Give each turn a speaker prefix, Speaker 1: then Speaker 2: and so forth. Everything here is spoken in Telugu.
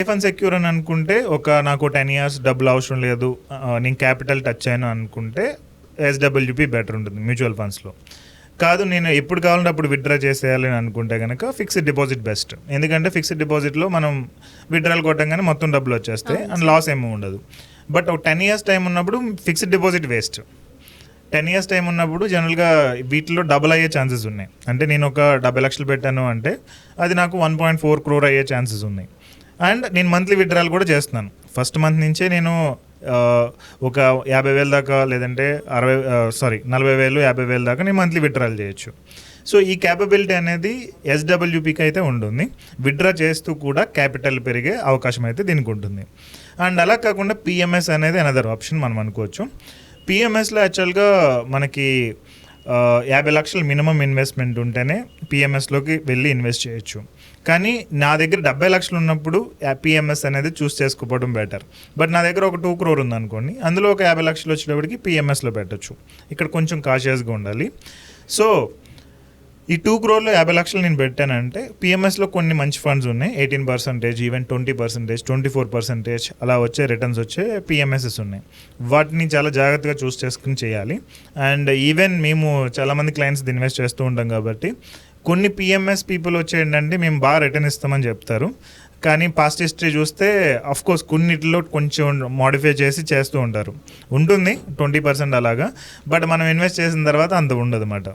Speaker 1: సేఫ్ అండ్ సెక్యూర్ అని అనుకుంటే నాకు 10 years డబ్బులు అవసరం లేదు, నేను క్యాపిటల్ టచ్ అయ్యాను అనుకుంటే ఎస్డబ్ల్యూపీ బెటర్ ఉంటుంది మ్యూచువల్ ఫండ్స్లో. కాదు నేను ఎప్పుడు కావాలంటే అప్పుడు విత్డ్రా చేసేయాలని అనుకుంటే కనుక ఫిక్స్డ్ డిపాజిట్ బెస్ట్. ఎందుకంటే ఫిక్స్డ్ డిపాజిట్లో మనం విత్డ్రాల్ కొట్టంగానే మొత్తం డబ్బులు వచ్చేస్తాయి అండ్ లాస్ ఏమీ ఉండదు. బట్ ఒక 10 years టైం ఉన్నప్పుడు fixed deposit waste. 10 years time ఉన్నప్పుడు జనరల్గా వీటిలో డబుల్ అయ్యే ఛాన్సెస్ ఉన్నాయి. అంటే నేను ఒక 70 లక్షలు పెట్టాను అంటే అది నాకు 1.4 crore అయ్యే ఛాన్సెస్ ఉన్నాయి. అండ్ నేను మంత్లీ విత్డ్రాల్ కూడా చేస్తున్నాను. ఫస్ట్ మంత్ నుంచే నేను ఒక 50,000 దాకా లేదంటే 40,000 50,000 దాకా నేను మంత్లీ విత్డ్రాల్ చేయొచ్చు. సో ఈ క్యాపబిలిటీ అనేది ఎస్డబ్ల్యూపీకి అయితే ఉంటుంది. విత్డ్రా చేస్తూ కూడా క్యాపిటల్ పెరిగే అవకాశం అయితే దీనికి ఉంటుంది. అండ్ అలా కాకుండా పిఎంఎస్ అనేది అనదర్ ఆప్షన్ మనం అనుకోవచ్చు. పిఎంఎస్లో యాక్చువల్గా మనకి 50 లక్షలు మినిమం ఇన్వెస్ట్మెంట్ ఉంటేనే పిఎంఎస్లోకి వెళ్ళి ఇన్వెస్ట్ చేయొచ్చు. కానీ నా దగ్గర 70 లక్షలు ఉన్నప్పుడు పిఎంఎస్ అనేది చూస్ చేసుకోవడం బెటర్. బట్ నా దగ్గర ఒక 2 crore ఉందనుకోండి, అందులో ఒక 50 లక్షలు వచ్చేటప్పటికి పిఎంఎస్లో పెట్టచ్చు. ఇక్కడ కొంచెం కాషియస్గా ఉండాలి. సో ఈ 2 crore 50 లక్షలు నేను పెట్టానంటే పిఎంఎస్లో కొన్ని మంచి ఫండ్స్ ఉన్నాయి. 18%, ఈవెన్ 20%, 24% అలా వచ్చే రిటర్న్స్ వచ్చే పిఎంఎస్ఎస్ ఉన్నాయి. వాటిని చాలా జాగ్రత్తగా చూస్ చేసుకుని చేయాలి. అండ్ ఈవెన్ మేము చాలామంది క్లయింట్స్ ఇన్వెస్ట్ చేస్తూ ఉంటాం కాబట్టి కొన్ని పిఎంఎస్ పీపుల్ వచ్చేయండి మేము బాగా రిటర్న్ ఇస్తామని చెప్తారు. కానీ పాస్ట్ హిస్టరీ చూస్తే అఫ్కోర్స్ కొన్నిటిలో కొంచెం మోడిఫై చేస్తూ ఉంటారు. ఉంటుంది 20% అలాగా. బట్ మనం ఇన్వెస్ట్ చేసిన తర్వాత అంత ఉండదు అన్నమాట.